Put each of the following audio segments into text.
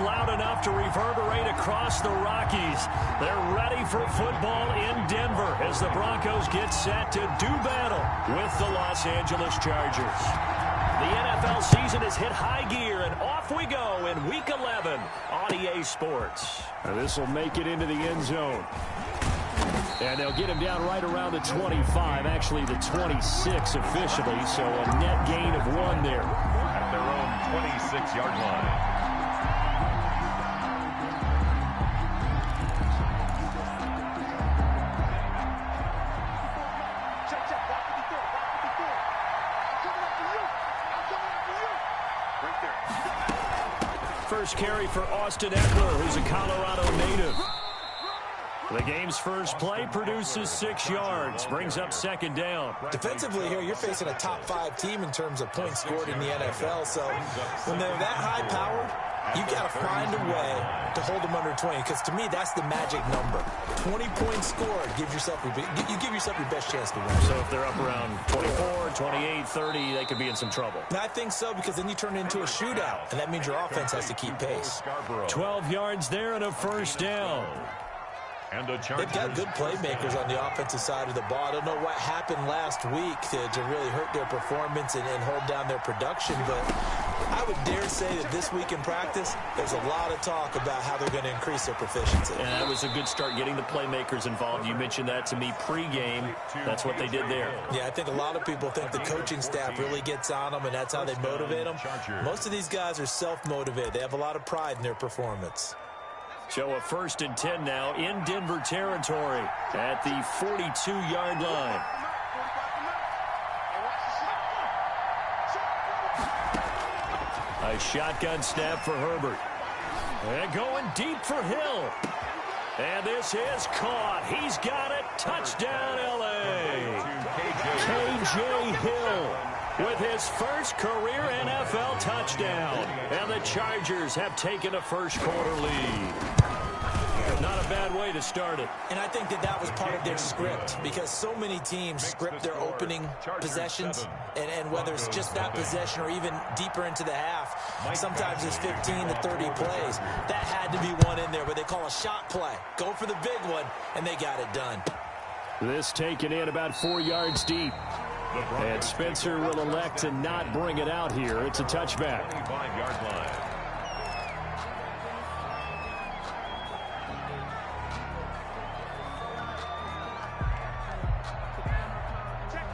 loud enough to reverberate across the Rockies. They're ready for football in Denver as the Broncos get set to do battle with the Los Angeles Chargers. The NFL season has hit high gear, and off we go in Week 11 on EA Sports. Now this will make it into the end zone. And they'll get him down right around the 25, actually the 26 officially, so a net gain of 1 there. At their own 26-yard line. First carry for Austin Eckler, who's a Colorado native. The game's first play produces 6 yards, brings up second down. Defensively here, you're facing a top 5 team in terms of points scored in the NFL. So when they're that high-powered, you got to find a way to hold them under 20. Because to me, that's the magic number. 20 points scored, you give yourself your best chance to win. So if they're up around 24, 28, 30, they could be in some trouble. And I think so, because then you turn it into a shootout, and that means your offense has to keep pace. 12 yards there and a first down. They've got good playmakers on the offensive side of the ball. I don't know what happened last week to really hurt their performance and hold down their production, but I would dare say that this week in practice, there's a lot of talk about how they're going to increase their proficiency. And that was a good start, getting the playmakers involved. You mentioned that to me pregame. That's what they did there. Yeah, I think a lot of people think the coaching staff really gets on them, and that's how they motivate them. Most of these guys are self-motivated. They have a lot of pride in their performance. So a 1st and 10 now in Denver territory at the 42-yard line. A shotgun snap for Herbert. And going deep for Hill. And this is caught. He's got it. Touchdown, L.A. K.J. Hill with his first career NFL touchdown. And the Chargers have taken a first-quarter lead. Not a bad way to start it. And I think that was part of their script, because so many teams script their opening possessions, and whether it's just that possession or even deeper into the half, sometimes it's 15 to 30 plays. That had to be one in there, what they call a shot play. Go for the big one, and they got it done. This taken in about 4 yards deep. And Spencer will elect to not bring it out here. It's a touchback. 25-yard line.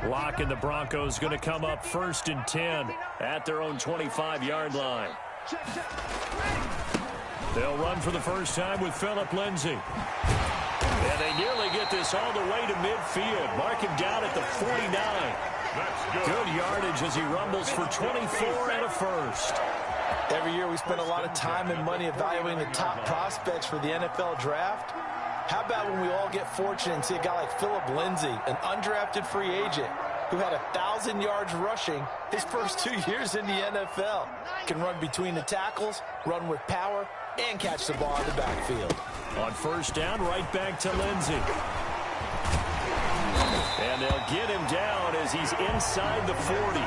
Locke and the Broncos going to come up 1st and 10 at their own 25-yard line. They'll run for the first time with Phillip Lindsay. And they nearly get this all the way to midfield. Mark him down at the 49. Good yardage as he rumbles for 24 and a first. Every year we spend a lot of time and money evaluating the top prospects for the NFL draft. How about when we all get fortunate and see a guy like Phillip Lindsay, an undrafted free agent who had 1,000 yards rushing his first 2 years in the NFL. Can run between the tackles, run with power, and catch the ball in the backfield. On first down, right back to Lindsay. And they'll get him down as he's inside the 40.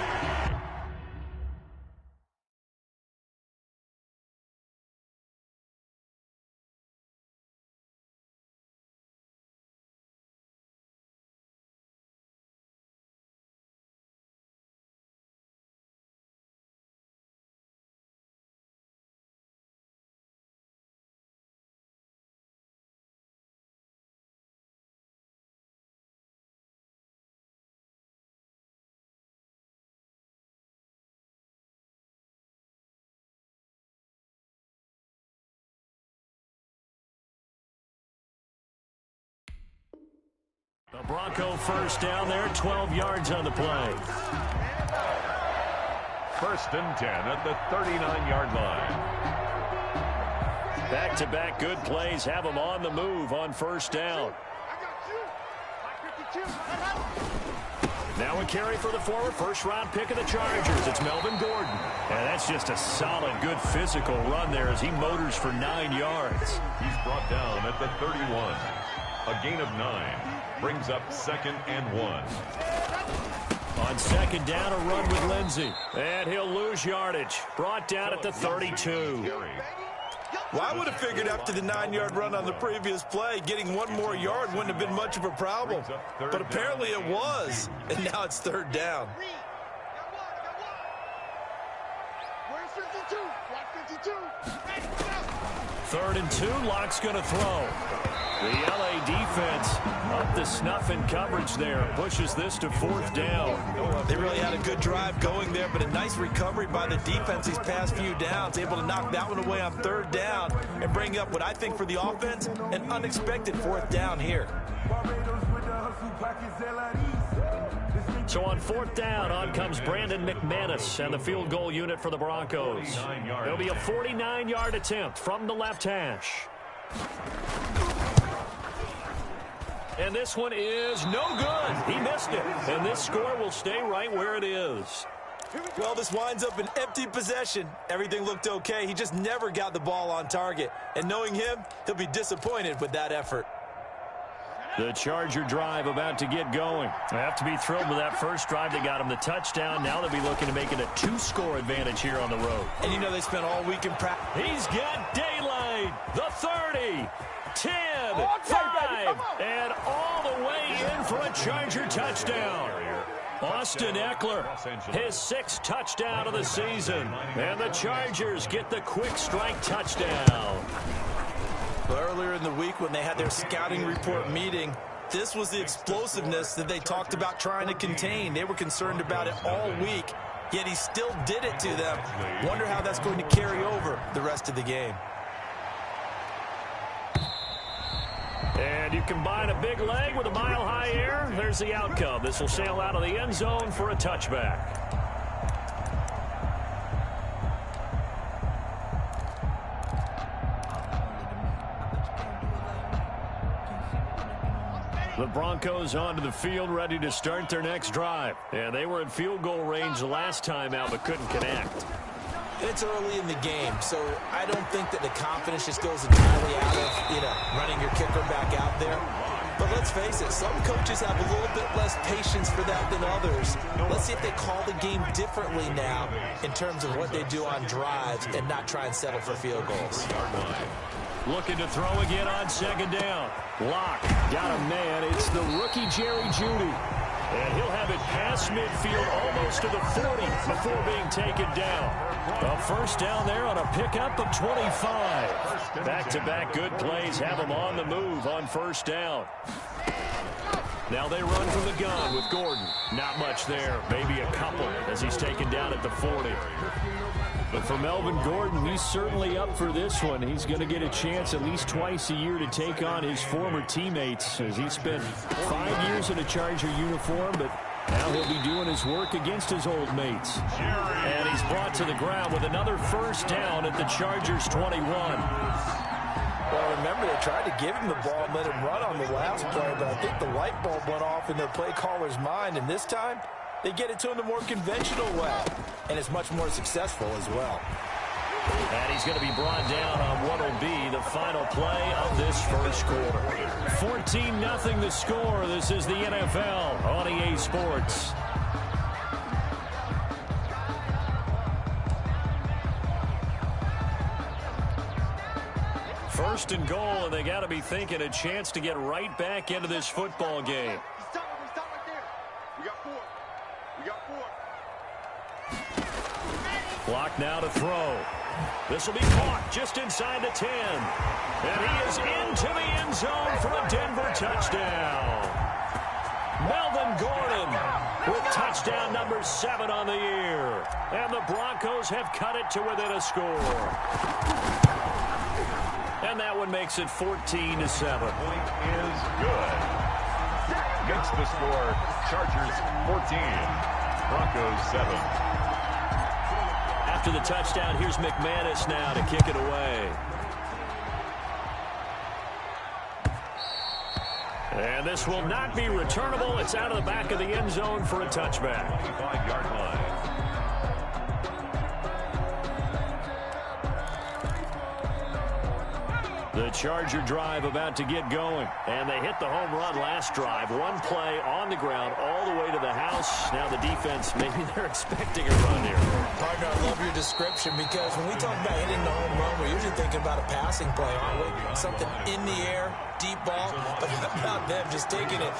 The Bronco first down there, 12 yards on the play. 1st and 10 at the 39-yard line. Back-to-back good plays have them on the move on first down. Now a carry for the former first-round pick of the Chargers. It's Melvin Gordon. And that's just a solid, good physical run there as he motors for 9 yards. He's brought down at the 31. A gain of 9. Brings up 2nd and 1. On second down, a run with Lindsay. And he'll lose yardage. Brought down at the 32. Well, I would have figured after the 9-yard run on the previous play, getting one more yard wouldn't have been much of a problem. But apparently it was, and now it's third down. Third and 2, Lock's going to throw. The LA defense up to snuff in coverage there. Pushes this to fourth down. They really had a good drive going there, but a nice recovery by the defense these past few downs. Able to knock that one away on third down and bring up what I think for the offense, an unexpected fourth down here. So on fourth down, on comes Brandon McManus and the field goal unit for the Broncos. It'll be a 49-yard attempt from the left hash. And this one is no good. He missed it. And this score will stay right where it is. Well, this winds up an empty possession. Everything looked okay. He just never got the ball on target. And knowing him, he'll be disappointed with that effort. The Charger drive about to get going. They have to be thrilled with that first drive that got them the touchdown. Now they'll be looking to make it a 2-score advantage here on the road. And you know they spent all week in practice. He's got daylight. The 30, 10, 5, and all the way in for a Charger touchdown. Austin Eckler, his 6th touchdown of the season. And the Chargers get the quick strike touchdown. Earlier in the week when they had their scouting report meeting, this was the explosiveness that they talked about trying to contain. They were concerned about it all week, yet he still did it to them. Wonder how that's going to carry over the rest of the game. And you combine a big leg with a mile-high air, there's the outcome. This will sail out of the end zone for a touchback. The Broncos onto the field, ready to start their next drive. And they were in field goal range the last time out, but couldn't connect. It's early in the game, so I don't think that the confidence just goes entirely out of, running your kicker back out there. But let's face it, some coaches have a little bit less patience for that than others. Let's see if they call the game differently now in terms of what they do on drives and not try and settle for field goals. Looking to throw again on second down. Lock got a man. It's the rookie Jerry Jeudy. And he'll have it past midfield almost to the 40 before being taken down. A first down there on a pickup of 25. Back-to-back good plays have him on the move on first down. Now they run from the gun with Gordon. Not much there. Maybe a couple as he's taken down at the 40. But for Melvin Gordon, he's certainly up for this one. He's going to get a chance at least twice a year to take on his former teammates, as he spent 5 years in a Charger uniform, but now he'll be doing his work against his old mates. And he's brought to the ground with another first down at the Chargers' 21. Well, remember, they tried to give him the ball and let him run on the last play, but I think the light bulb went off in their play caller's mind, and this time they get it to him the more conventional way, and it's much more successful as well. And he's going to be brought down on what will be the final play of this first quarter. 14-0 the score. This is the NFL on EA Sports. First and goal, and they got to be thinking a chance to get right back into this football game. Clock now to throw. This will be caught just inside the 10. And he is into the end zone for a Denver touchdown. Melvin Gordon with touchdown number 7 on the year. And the Broncos have cut it to within a score. And that one makes it 14-7. Point is good. Makes the score Chargers 14, Broncos 7. After the touchdown, here's McManus now to kick it away. And this will not be returnable. It's out of the back of the end zone for a touchback. 5-yard line. The Charger drive about to get going. And they hit the home run last drive. One play on the ground all the way to the house. Now the defense, maybe they're expecting a run here. Partner, I love your description because when we talk about hitting the home run, we're usually thinking about a passing play, aren't we? Something in the air, deep ball. But how about them just taking it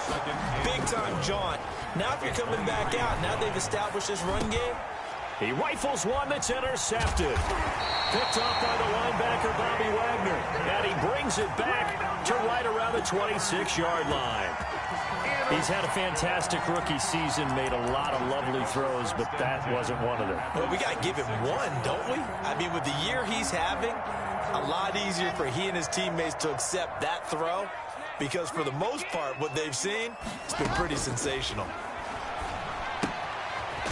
big-time jaunt? Now if you're coming back out, now they've established this run game. He rifles one that's intercepted. Picked off by the linebacker, Bobby Wagner. And he brings it back to right around the 26-yard line. He's had a fantastic rookie season, made a lot of lovely throws, but that wasn't one of them. Well, we got to give him one, don't we? I mean, with the year he's having, a lot easier for he and his teammates to accept that throw because for the most part, what they've seen, it's been pretty sensational.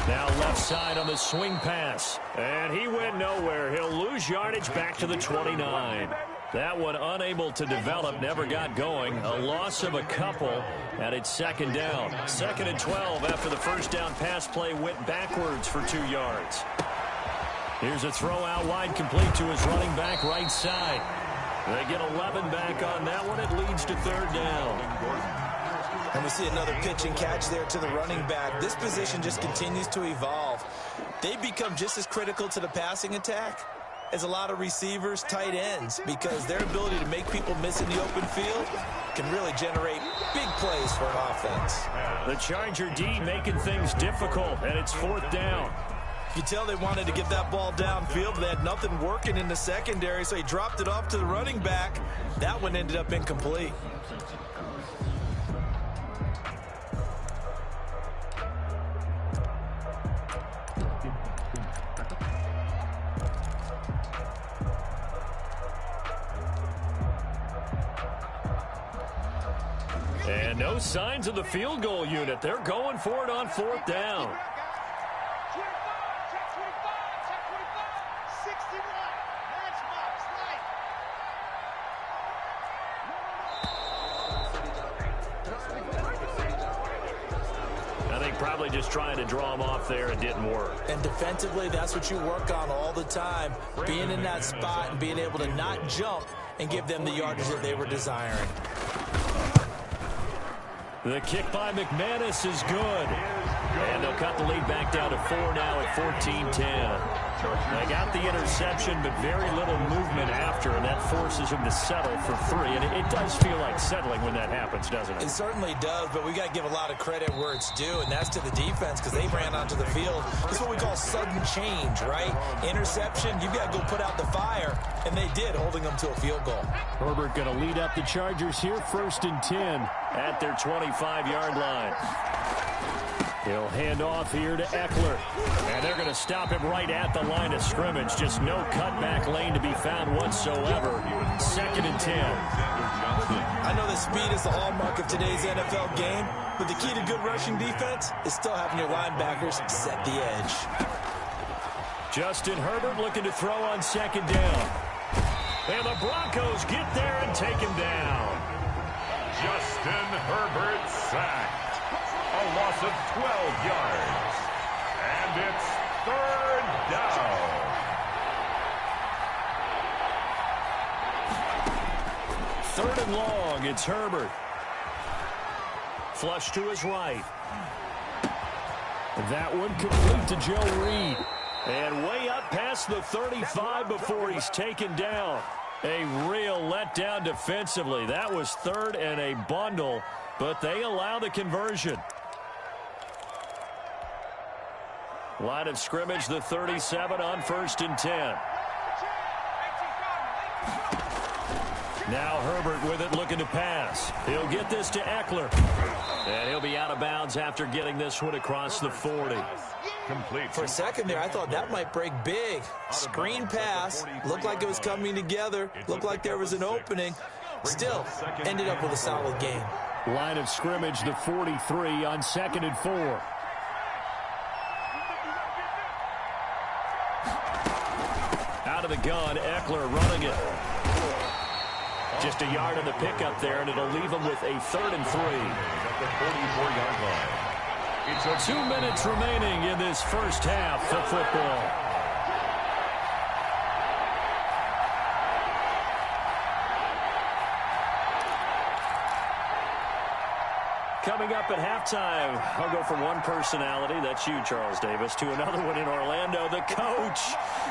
Now left side on the swing pass. And he went nowhere. He'll lose yardage back to the 29. That one unable to develop, never got going. A loss of a couple, and it's second down. 2nd and 12 after the first down pass play went backwards for 2 yards. Here's a throw out wide, complete to his running back right side. They get 11 back on that one. It leads to 3rd down. And we see another pitch and catch there to the running back. This position just continues to evolve. They become just as critical to the passing attack as a lot of receivers, tight ends, because their ability to make people miss in the open field can really generate big plays for an offense. The Charger D making things difficult, and it's 4th down. You tell they wanted to get that ball downfield, but they had nothing working in the secondary, so he dropped it off to the running back. That one ended up incomplete. And no signs of the field goal unit. They're going for it on 4th down. I think probably just trying to draw him off there. It didn't work. And defensively, that's what you work on all the time. Being in that spot and being able to not jump and give them the yardage that they were desiring. The kick by McManus is good. And they'll cut the lead back down to 4 now at 14-10. They got the interception, but very little movement after, and that forces him to settle for 3. And it does feel like settling when that happens, doesn't it? It certainly does, but we got to give a lot of credit where it's due, and that's to the defense because they ran onto the field. This is what we call sudden change, right? Interception, you've got to go put out the fire, and they did, holding them to a field goal. Herbert going to lead up the Chargers here, 1st and 10 at their 25-yard line. He'll hand off here to Eckler. And they're going to stop him right at the line of scrimmage. Just no cutback lane to be found whatsoever. 2nd and 10. I know that speed is the hallmark of today's NFL game, but the key to good rushing defense is still having your linebackers set the edge. Justin Herbert looking to throw on 2nd down. And the Broncos get there and take him down. Justin Herbert sacked. A loss of 12 yards. And it's 3rd down. Third and long. It's Herbert. Flush to his right. That one complete to Joe Reed. And way up past the 35 before he's taken down. A real letdown defensively. That was 3rd and a bundle, but they allow the conversion. Line of scrimmage, the 37 on 1st and 10. Now Herbert with it, looking to pass. He'll get this to Eckler. And he'll be out of bounds after getting this one across the 40. Complete. For a second there, I thought that might break big. Screen pass. Looked like it was coming together. Looked like there was an opening. Still, ended up with a solid game. Line of scrimmage, the 43 on 2nd and 4. Out of the gun, Eckler running it. Just a yard on the pickup there, and it'll leave him with a 3rd and 3. At the 44-yard line. It's 2 minutes remaining in this first half of football. Coming up at halftime, I'll go from one personality, that's you, Charles Davis, to another one in Orlando, the coach.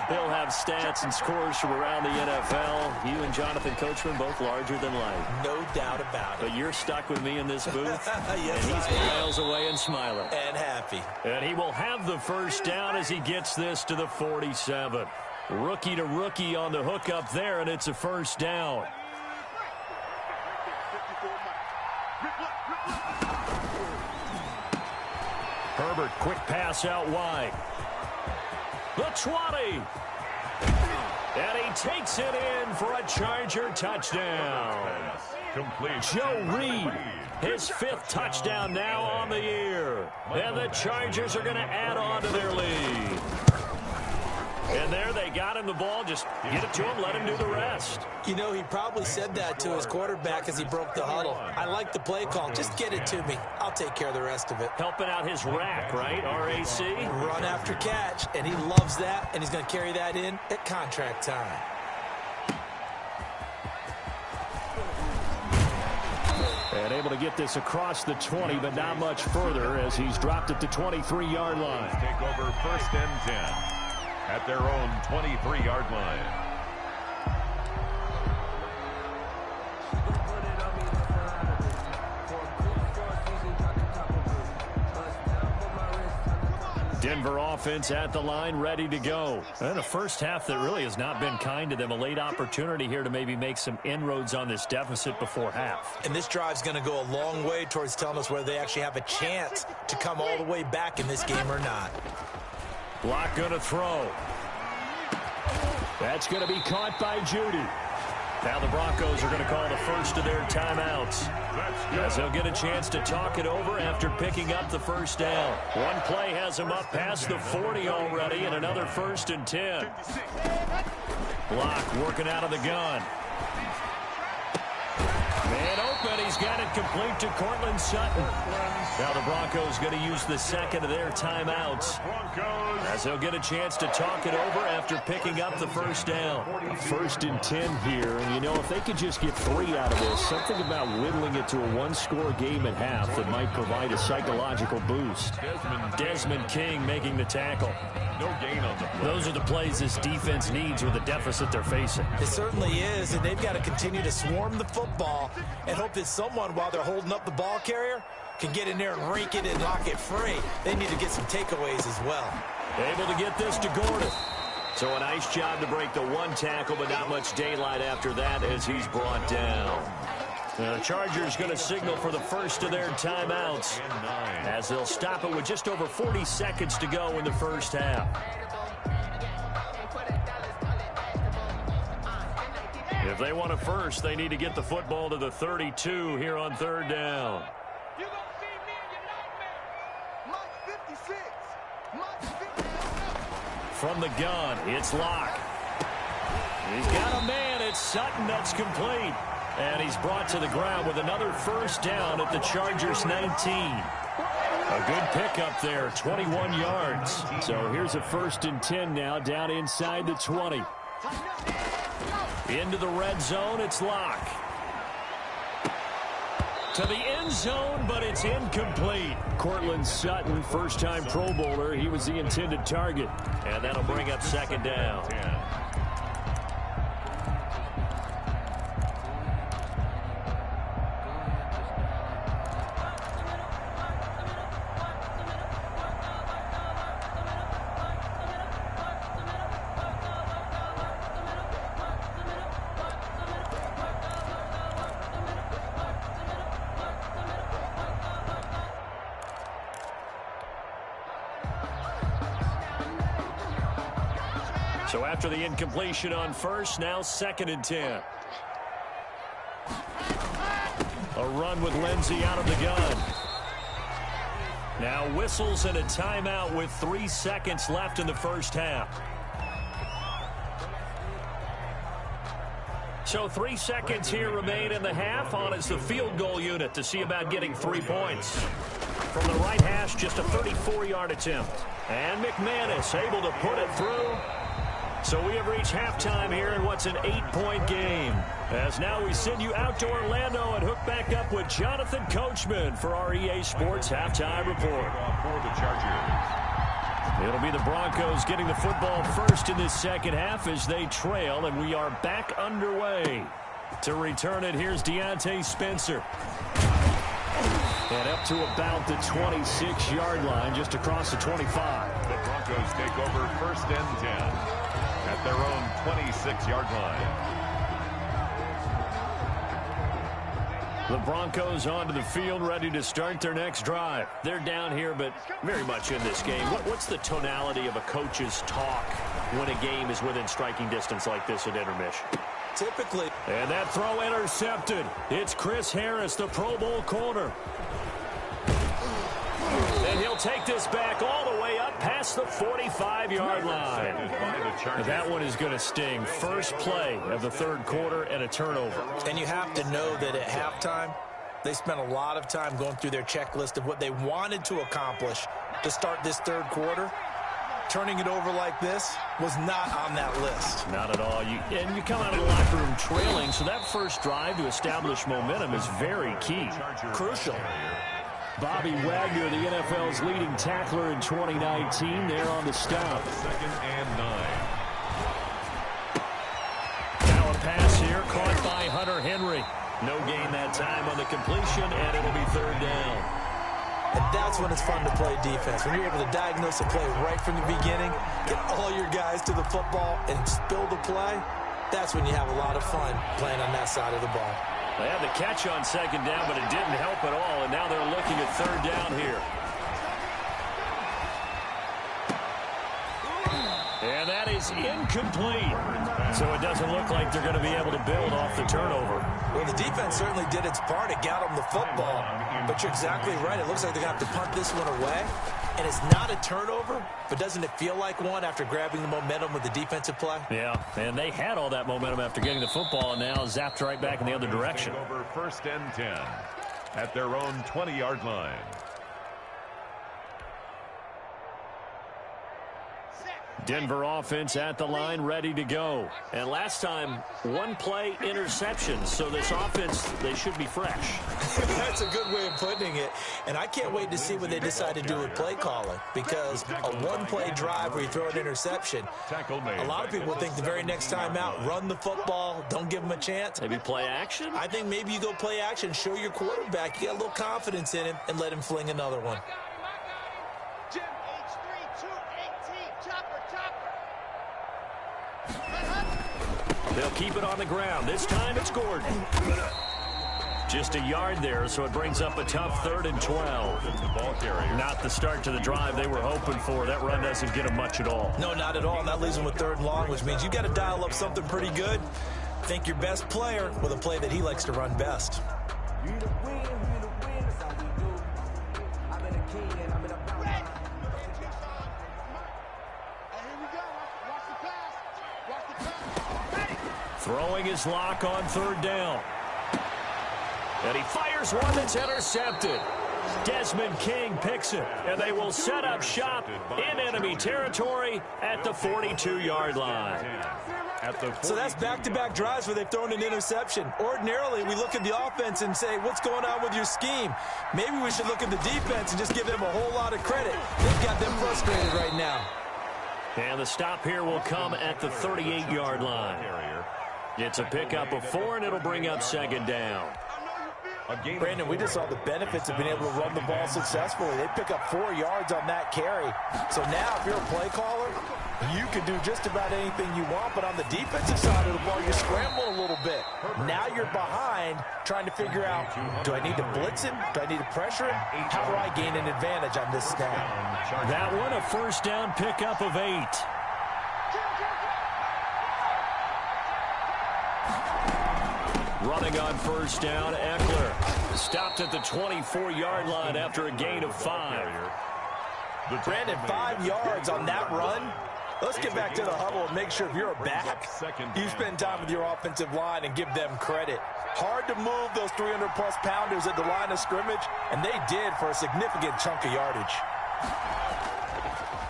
He'll have stats and scores from around the NFL. You and Jonathan Coachman, both larger than life. No doubt about it. But you're stuck with me in this booth, yes, and he's miles away and smiling. And happy. And he will have the first down as he gets this to the 47. Rookie to rookie on the hook up there, and it's a first down. Herbert, quick pass out wide. The 20. And he takes it in for a Charger touchdown. Complete. Joe Reed, his 5th touchdown now on the year. And the Chargers are going to add on to their lead. And there they got him the ball. Just get it to him, let him do the rest. You know, he probably said that to his quarterback as he broke the huddle. I like the play call. Just get it to me. I'll take care of the rest of it. Helping out his rack, right? RAC. Run after catch, and he loves that, and he's going to carry that in at contract time. And able to get this across the 20, but not much further as he's dropped at the 23-yard line. Take over 1st and 10 at their own 23-yard line. Denver offense at the line, ready to go. And a first half that really has not been kind to them. A late opportunity here to maybe make some inroads on this deficit before half. And this drive's going to go a long way towards telling us whether they actually have a chance to come all the way back in this game or not. Block going to throw. That's going to be caught by Judy. Now the Broncos are going to call the first of their timeouts, as they'll get a chance to talk it over after picking up the first down. One play has them up past the 40 already, and another 1st and 10. Block working out of the gun. Man open, he's got it complete to Cortland Sutton. Now the Broncos going to use the second of their timeouts, as they'll get a chance to talk it over after picking up the first down. A 1st and 10 here, and you know, if they could just get 3 out of this, something about whittling it to a one-score game at half that might provide a psychological boost. Desmond King making the tackle. No gain on the play. Those are the plays this defense needs with the deficit they're facing. It certainly is, and they've got to continue to swarm the football and hope that someone, while they're holding up the ball carrier, can get in there and rake it and knock it free. They need to get some takeaways as well. Able to get this to Gordon. So a nice job to break the one tackle, but not much daylight after that as he's brought down. The Chargers going to signal for the first of their timeouts, as they'll stop it with just over 40 seconds to go in the first half. If they want a first, they need to get the football to the 32 here on 3rd down. From the gun, it's Locke. He's got a man. It's Sutton. That's complete. And he's brought to the ground with another first down at the Chargers 19. A good pickup there, 21 yards. So here's a 1st and 10 now, down inside the 20. Into the red zone, it's Locke. To the end zone, but it's incomplete. Cortland Sutton, first-time Pro Bowler. He was the intended target. And that'll bring up 2nd down. So after the incompletion on first, now 2nd and 10. A run with Lindsey out of the gun. Now whistles and a timeout with 3 seconds left in the first half. So 3 seconds here remain in the half. On is the field goal unit to see about getting 3 points. From the right hash, just a 34-yard attempt. And McManus able to put it through. So we have reached halftime here in what's an 8-point game. As now we send you out to Orlando and hook back up with Jonathan Coachman for our EA Sports Halftime Report. For the Chargers. It'll be the Broncos getting the football first in this second half as they trail, and we are back underway. To return it, here's Deontay Spencer. And up to about the 26-yard line, just across the 25. The Broncos take over first and 10 at their own 26-yard line. The Broncos onto the field, ready to start their next drive. They're down here, but very much in this game. What's the tonality of a coach's talk when a game is within striking distance like this at intermission? Typically. And that throw intercepted. It's Chris Harris, the Pro Bowl corner. And he'll take this back all the way up past the 45-yard line. And that one is going to sting. First play of the third quarter and a turnover. And you have to know that at halftime, they spent a lot of time going through their checklist of what they wanted to accomplish to start this third quarter. Turning it over like this was not on that list. Not at all. And you come out of the locker room trailing, so that first drive to establish momentum is very key. Crucial. Bobby Wagner, the NFL's leading tackler in 2019, there on the stop. Second and 9. Now a pass here, caught by Hunter Henry. No gain that time on the completion, and it'll be third down. And that's when it's fun to play defense. When you're able to diagnose a play right from the beginning, get all your guys to the football, and spill the play, that's when you have a lot of fun playing on that side of the ball. They had the catch on second down, but it didn't help at all, and now they're looking at third down here. And that is incomplete. So it doesn't look like they're going to be able to build off the turnover. Well, the defense certainly did its part. It got them the football. But you're exactly right. It looks like they're going to have to punt this one away. And it's not a turnover, but doesn't it feel like one after grabbing the momentum with the defensive play? Yeah, and they had all that momentum after getting the football, and now zapped right back in the other direction. Over first and 10 at their own 20-yard line. Denver offense at the line, ready to go. And last time, one play interception. So this offense, they should be fresh. That's a good way of putting it. And I can't wait to see what they decide to do with play calling. Because a one-play drive where you throw an interception, a lot of people think the very next time out, run the football, don't give them a chance. Maybe play action? I think maybe you go play action, show your quarterback, you got a little confidence in him, and let him fling another one. They'll keep it on the ground. This time it's Gordon. Just a yard there, so it brings up a tough 3rd and 12. Not the start to the drive they were hoping for. That run doesn't get them much at all. No, not at all. And that leaves them with 3rd and long, which means you got to dial up something pretty good. Think your best player with a play that he likes to run best. Throwing his lock on 3rd down. And he fires one that's intercepted. Desmond King picks it, and they will set up shop in enemy territory at the 42-yard line. So that's back-to-back drives where they've thrown an interception. Ordinarily, we look at the offense and say, what's going on with your scheme? Maybe we should look at the defense and just give them a whole lot of credit. They've got them frustrated right now. And the stop here will come at the 38-yard line. It's a pickup of 4, and it'll bring up 2nd down. Brandon, we just saw the benefits of being able to run the ball successfully. They pick up 4 yards on that carry. So now, if you're a play caller, you can do just about anything you want. But on the defensive side of the ball, you're scrambling a little bit. Now you're behind, trying to figure out, do I need to blitz him? Do I need to pressure him? How do I gain an advantage on this snap? That one, a 1st down pickup of 8. Running on 1st down, Eckler stopped at the 24-yard line after a gain of 5. Brandon, 5 yards on that run. Let's get back to the huddle and make sure if you're a back, you spend time with your offensive line and give them credit. Hard to move those 300-plus pounders at the line of scrimmage, and they did for a significant chunk of yardage.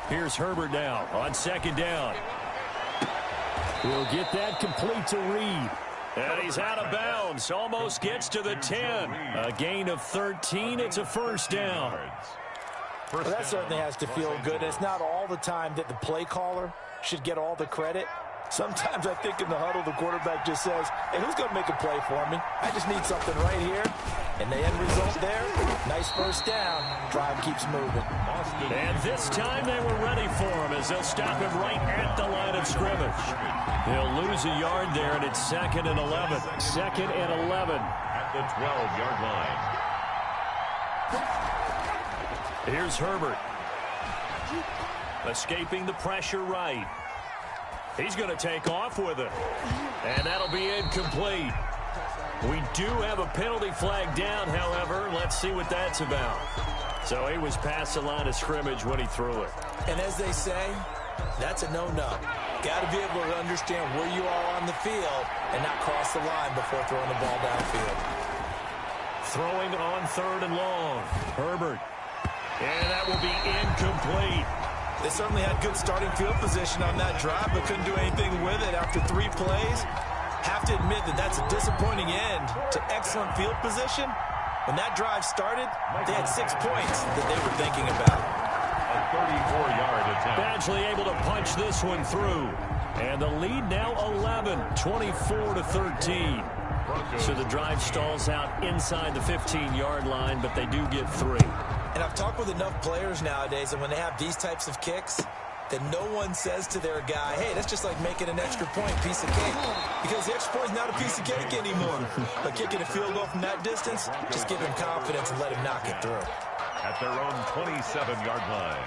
Here's Herbert now on 2nd down. He'll get that complete to Reed. And he's out of bounds. Almost gets to the 10. A gain of 13. It's a first down. Well, that certainly has to feel good. It's not all the time that the play caller should get all the credit. Sometimes I think in the huddle, the quarterback just says, hey, who's going to make a play for me? I just need something right here. And the end result there, nice first down. Drive keeps moving. And this time they were ready for him as they'll stop him right at the line of scrimmage. They'll lose a yard there, and it's 2nd and 11. 2nd and 11. At the 12-yard line. Here's Herbert. Escaping the pressure right. He's going to take off with it. And that'll be incomplete. We do have a penalty flag down, however. Let's see what that's about. So he was past the line of scrimmage when he threw it. And as they say, that's a no-no. Got to be able to understand where you are on the field and not cross the line before throwing the ball downfield. Throwing on 3rd and long. Herbert. And that will be incomplete. They certainly had good starting field position on that drive, but couldn't do anything with it after 3 plays. Have to admit that that's a disappointing end to excellent field position. When that drive started, they had 6 points that they were thinking about. A 34-yard attempt. Badgley able to punch this one through. And the lead now 11, 24-13. So the drive stalls out inside the 15-yard line, but they do get 3. And I've talked with enough players nowadays, and when they have these types of kicks, that no one says to their guy, hey, that's just like making an extra point, piece of cake. Because the extra point is not a piece of cake anymore. But kicking a field goal from that distance, just give him confidence and let him knock it through. At their own 27-yard line.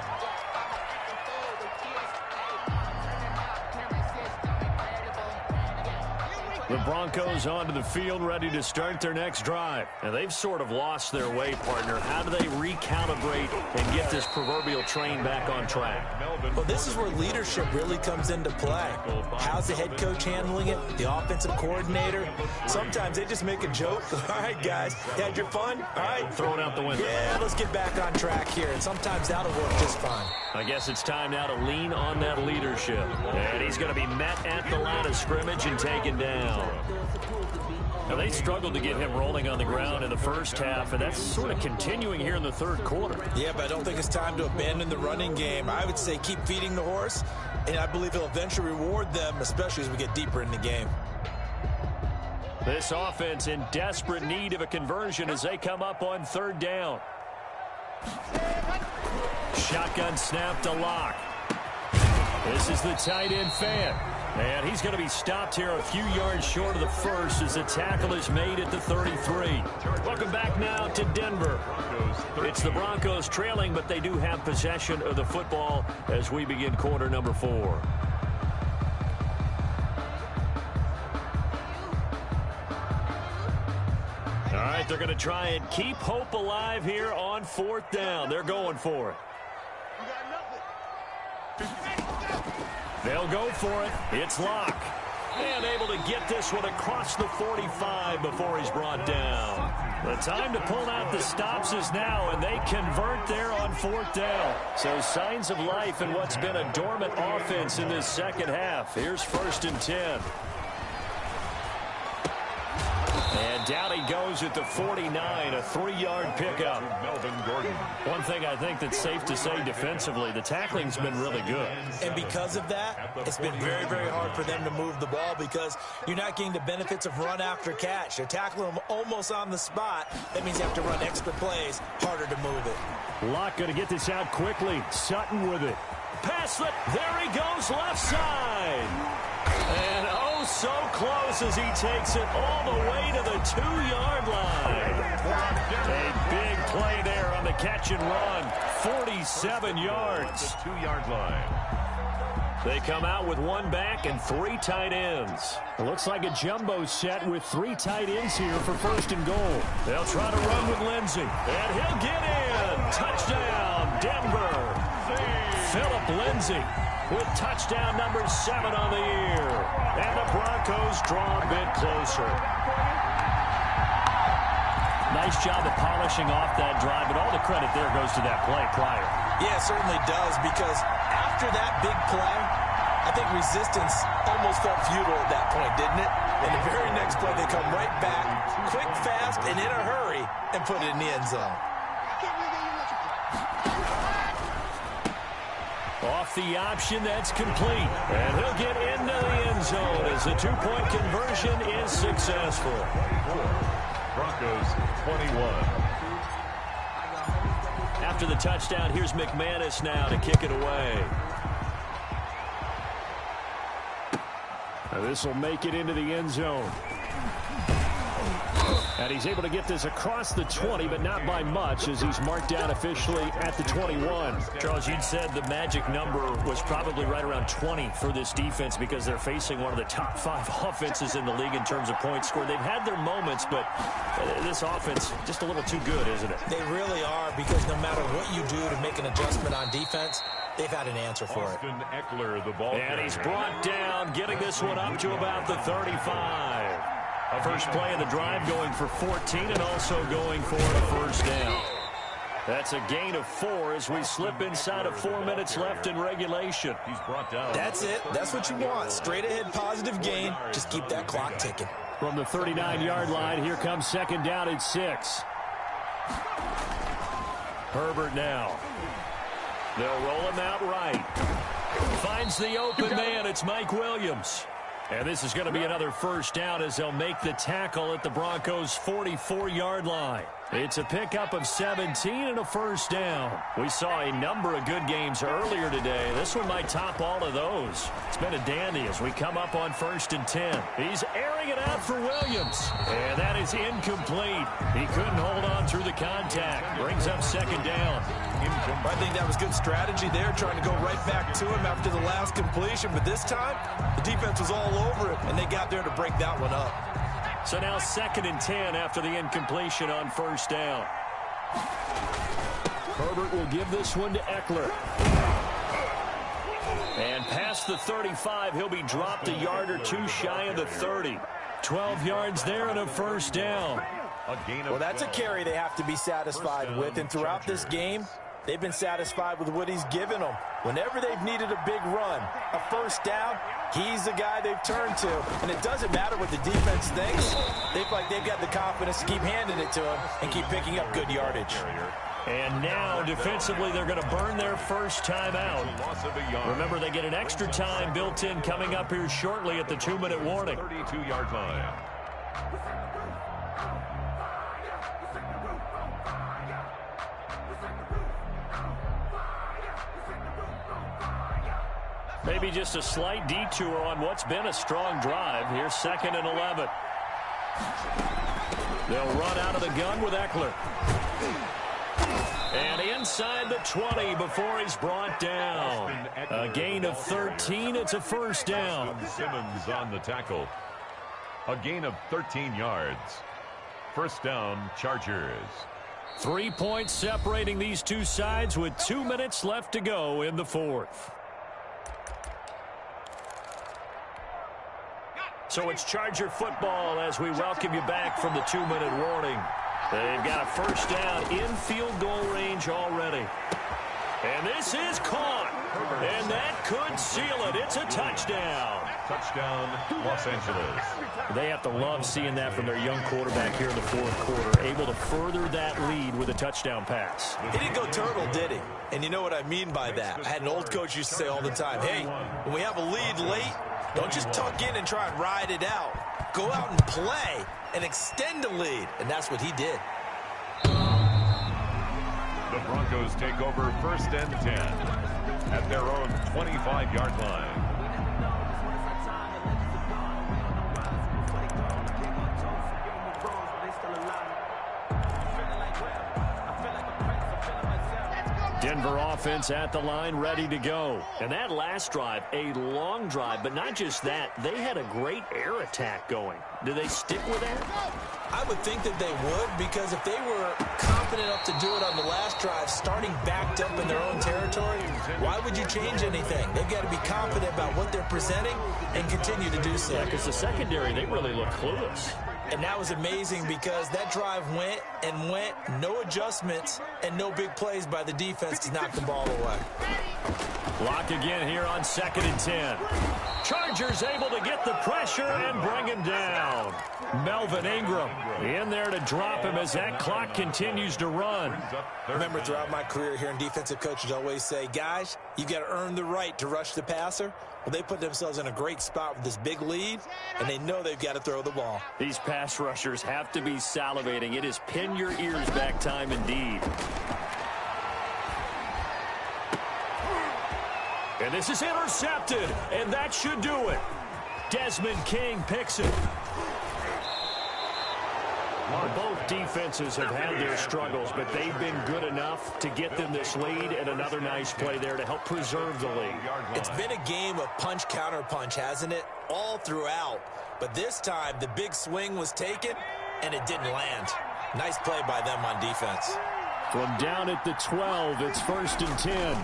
The Broncos onto the field, ready to start their next drive. And they've sort of lost their way, partner. How do they recalibrate and get this proverbial train back on track? Well, this is where leadership really comes into play. How's the head coach handling it? The offensive coordinator? Sometimes they just make a joke. All right, guys, you had your fun? All right. Throw it out the window. Yeah, let's get back on track here. And sometimes that'll work just fine. I guess it's time now to lean on that leadership. And he's going to be met at the line of scrimmage and taken down. Now, they struggled to get him rolling on the ground in the first half, and that's sort of continuing here in the 3rd quarter. Yeah, but I don't think it's time to abandon the running game. I would say keep feeding the horse, and I believe he'll eventually reward them, especially as we get deeper in the game. This offense in desperate need of a conversion as they come up on 3rd down. Shotgun snap to Locke. This is the tight end fan. And he's going to be stopped here a few yards short of the first as the tackle is made at the 33. Welcome back now to Denver. It's the Broncos trailing, but they do have possession of the football as we begin quarter number 4. All right, they're going to try and keep hope alive here on 4th down. They're going for it. They'll go for it. It's Locke. And able to get this one across the 45 before he's brought down. The time to pull out the stops is now, and they convert there on 4th down. So signs of life in what's been a dormant offense in this second half. Here's 1st and 10. And down he goes at the 49, a 3-yard pickup. Melvin Gordon. One thing I think that's safe to say defensively, the tackling's been really good. And because of that, it's been very, very hard for them to move the ball because you're not getting the benefits of run after catch. You're tackling them almost on the spot. That means you have to run extra plays, harder to move it. Locke going to get this out quickly. Sutton with it. Pass it. There he goes left side. And oh, so close as he takes it all the way to the 2-yard line. A big play there on the catch and run. 47 yards. The 2-yard line. They come out with 1 back and 3 tight ends. It looks like a jumbo set with 3 tight ends here for 1st and goal. They'll try to run with Lindsey. And he'll get in. Touchdown, Denver. Philip Lindsey with touchdown number 7 on the year. And the Broncos draw a bit closer. Nice job of polishing off that drive, but all the credit there goes to that play prior. Yeah, it certainly does, because after that big play, I I think resistance almost felt futile at that point, didn't it? And the very next play, they come right back, quick, fast, and in a hurry, and put it in the end zone. Off the option, that's complete. And he'll get into the end zone as the two-point conversion is successful. Broncos 21. After the touchdown, here's McManus now to kick it away. This will make it into the end zone. And he's able to get this across the 20, but not by much, as he's marked down officially at the 21. Charles, you'd said the magic number was probably right around 20 for this defense because they're facing one of the top 5 offenses in the league in terms of points scored. They've had their moments, but this offense just a little too good, isn't it? They really are, because no matter what you do to make an adjustment on defense, they've had an answer for it. Austin Eckler, the ball And he's brought down, getting this one up to about the 35. First play of the drive going for 14 and also going for a first down. That's a gain of 4 as we slip inside of 4 minutes left in regulation. He's brought down. That's it. That's what you want. Straight ahead positive gain. Just keep that clock ticking. From the 39-yard line, here comes second down and 6. Herbert now. They'll roll him out right. Finds the open man. It's Mike Williams. And this is going to be another first down as they'll make the tackle at the Broncos' 44-yard line. It's a pickup of 17 and a first down. We saw a number of good games earlier today. This one might top all of those. It's been a dandy as we come up on 1st and 10. He's airing it out for Williams. And that is incomplete. He couldn't hold on through the contact. Brings up second down. I think that was good strategy there, trying to go right back to him after the last completion. But this time, the defense was all over it, and they got there to break that one up. So now 2nd and 10 after the incompletion on first down. Herbert will give this one to Eckler. And past the 35, he'll be dropped a yard or 2 shy of the 30. 12 yards there and a first down. Well, that's a carry they have to be satisfied with. And throughout this game, they've been satisfied with what he's given them. Whenever they've needed a big run, a first down, he's the guy they've turned to. And it doesn't matter what the defense thinks. They've got the confidence to keep handing it to him and keep picking up good yardage. And now, defensively, they're going to burn their first time out. Remember, they get an extra time built in coming up here shortly at the 2-minute warning. 32-yard line. Maybe just a slight detour on what's been a strong drive. Here's 2nd and 11. They'll run out of the gun with Eckler. And inside the 20 before he's brought down. A gain of 13. It's a first down. Simmons on the tackle. A gain of 13 yards. First down, Chargers. 3 points separating these two sides with 2 minutes left to go in the 4th. So it's Charger football as we welcome you back from the 2-minute warning. They've got a first down in field goal range already. And this is caught. And that could seal it. It's a touchdown. Touchdown, Los Angeles. They have to love seeing that from their young quarterback here in the 4th quarter, able to further that lead with a touchdown pass. He didn't go turtle, did he? And you know what I mean by that. I had an old coach used to say all the time, hey, when we have a lead late, don't just tuck in and try and ride it out. Go out and play and extend the lead. And that's what he did. The Broncos take over 1st and 10 at their own 25-yard line. Denver offense at the line, ready to go. And that last drive, a long drive, but not just that. They had a great air attack going. Do they stick with that? I would think that they would, because if they were confident enough to do it on the last drive, starting backed up in their own territory, why would you change anything? They've got to be confident about what they're presenting and continue to do so. Yeah, because the secondary, they really look clueless. And that was amazing because that drive went and went, no adjustments and no big plays by the defense to knock the ball away. Clock again here on 2nd and 10. Chargers able to get the pressure and bring him down. Melvin Ingram in there to drop him as that clock continues to run. Remember, throughout my career here in defensive coaches always say, guys, you got to earn the right to rush the passer. Well, they put themselves in a great spot with this big lead, and they know they've got to throw the ball. These pass rushers have to be salivating. It is pin your ears back time indeed. And this is intercepted, and that should do it. Desmond King picks it. Both defenses have had their struggles, but they've been good enough to get them this lead, and another nice play there to help preserve the lead. It's been a game of punch-counter-punch, hasn't it? All throughout. But this time, the big swing was taken, and it didn't land. Nice play by them on defense. From down at the 12, it's 1st and 10.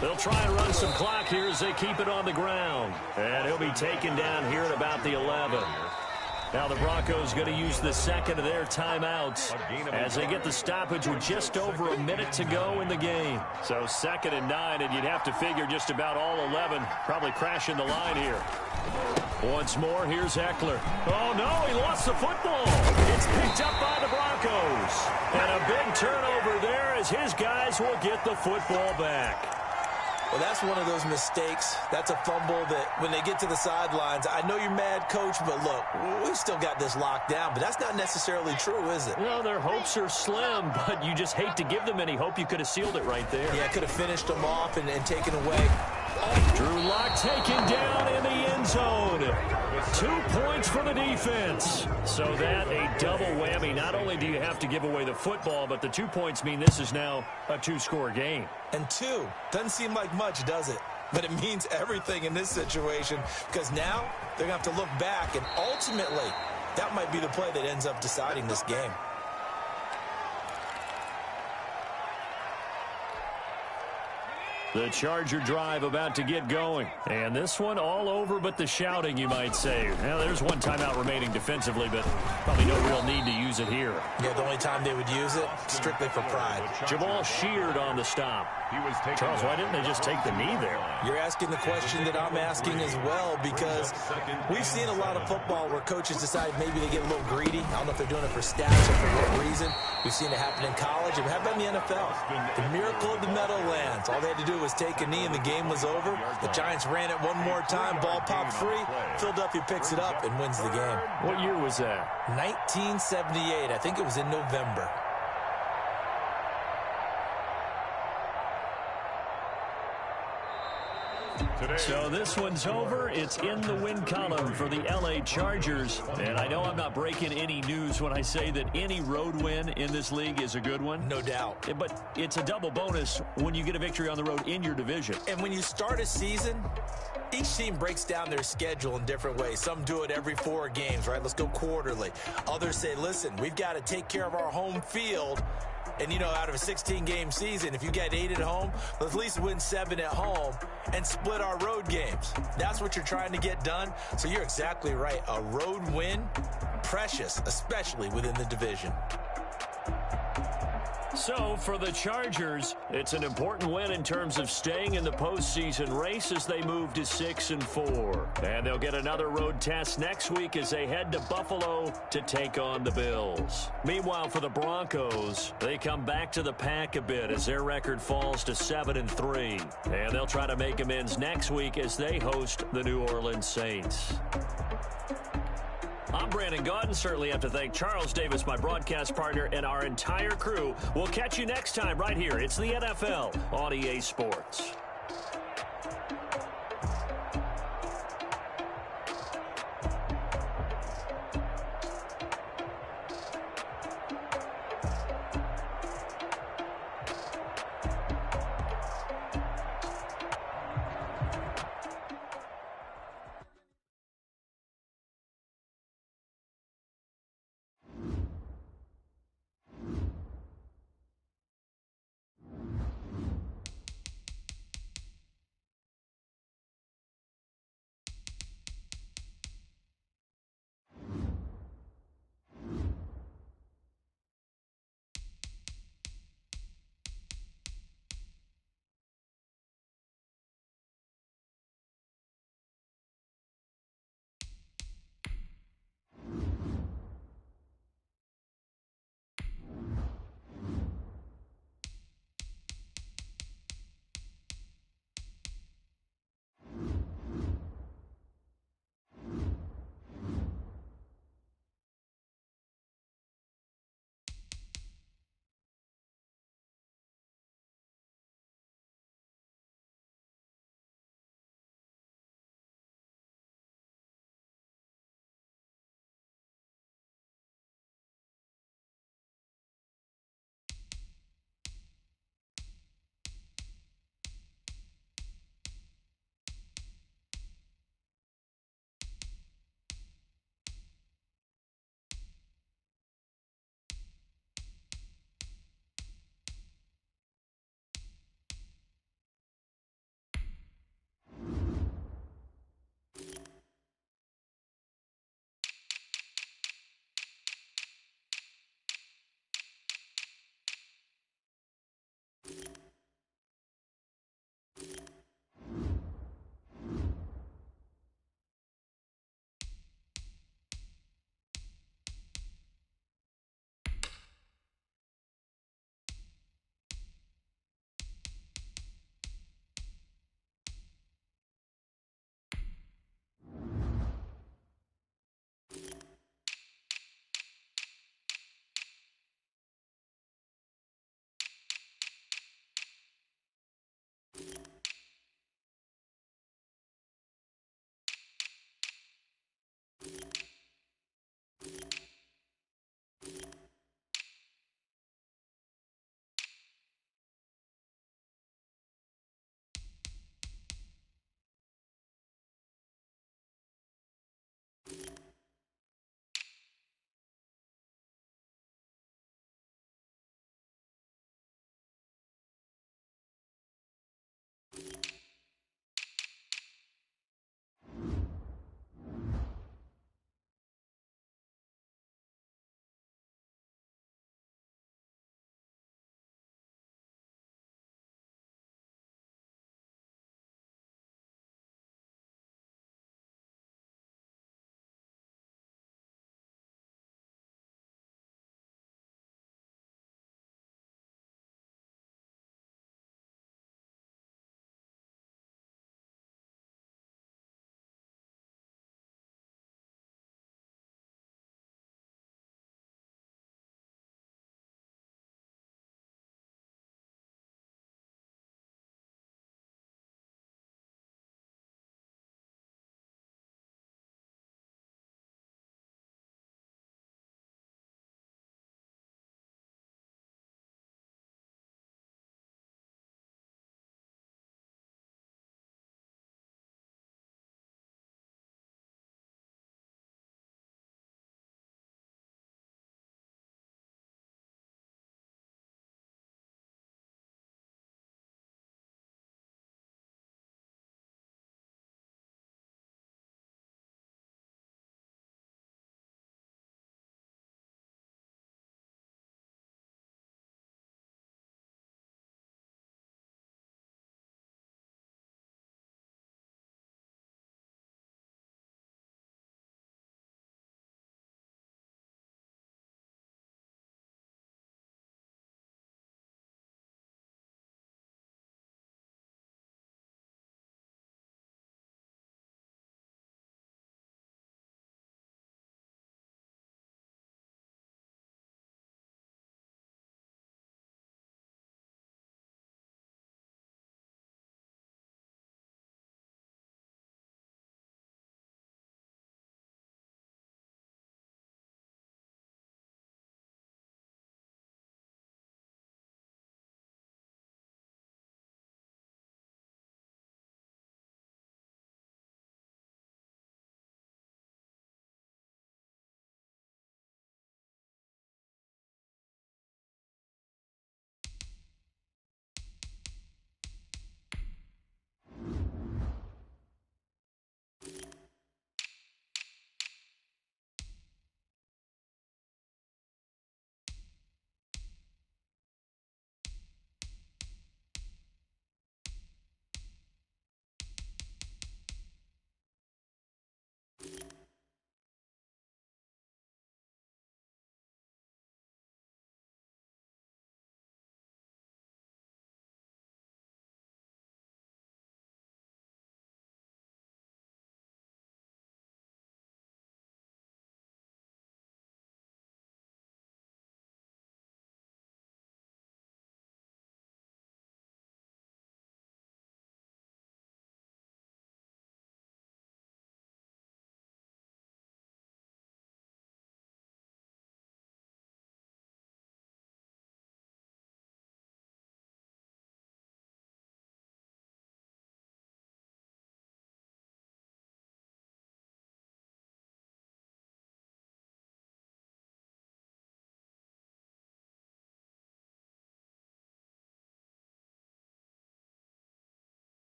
They'll try and run some clock here as they keep it on the ground. And he'll be taken down here at about the 11. Now the Broncos going to use the second of their timeouts as they get the stoppage with just over a minute to go in the game. So 2nd and 9, and you'd have to figure just about all 11 probably crashing the line here. Once more, here's Eckler. Oh, no, he lost the football. It's picked up by the Broncos. And a big turnover there as his guys will get the football back. Well, that's one of those mistakes. That's a fumble that when they get to the sidelines, I know you're mad, Coach, but look, we've still got this locked down. But that's not necessarily true, is it? No, their hopes are slim, but you just hate to give them any hope. You could have sealed it right there. Yeah, could have finished them off and taken away. Drew Lock taken down in the end zone. 2 points for the defense. So that a double whammy. Not only do you have to give away the football, but the 2 points mean this is now a 2-score game. And 2 doesn't seem like much, does it? But it means everything in this situation because now they're going to have to look back, and ultimately that might be the play that ends up deciding this game. The Charger drive about to get going. And this one all over but the shouting, you might say. Now, there's one timeout remaining defensively, but probably no real need to use it here. Yeah, the only time they would use it, strictly for pride. Jamal Sheard on the stop. Charles, why didn't they just take the knee there? You're asking the question that I'm asking as well, because we've seen a lot of football where coaches decide maybe they get a little greedy. I don't know if they're doing it for stats or for what reason. We've seen it happen in college, and how about in the NFL? The miracle of the Meadowlands. All they had to do was take a knee, and the game was over. The Giants ran it one more time. Ball popped free. Philadelphia picks it up and wins the game. What year was that? 1978. I think it was in November. So this one's over. It's in the win column for the L.A. Chargers. And I know I'm not breaking any news when I say that any road win in this league is a good one. No doubt. But it's a double bonus when you get a victory on the road in your division. And when you start a season, each team breaks down their schedule in different ways. Some do it every 4 games, right? Let's go quarterly. Others say, listen, we've got to take care of our home field. And, you know, out of a 16-game season, if you get 8 at home, let's at least win 7 at home and split our road games. That's what you're trying to get done. So you're exactly right. A road win, precious, especially within the division. So for the Chargers, it's an important win in terms of staying in the postseason race as they move to 6-4. And they'll get another road test next week as they head to Buffalo to take on the Bills. Meanwhile, for the Broncos, they come back to the pack a bit as their record falls to 7-3. And they'll try to make amends next week as they host the New Orleans Saints. I'm Brandon Gaudin. Certainly have to thank Charles Davis, my broadcast partner, and our entire crew. We'll catch you next time right here. It's the NFL on EA Sports.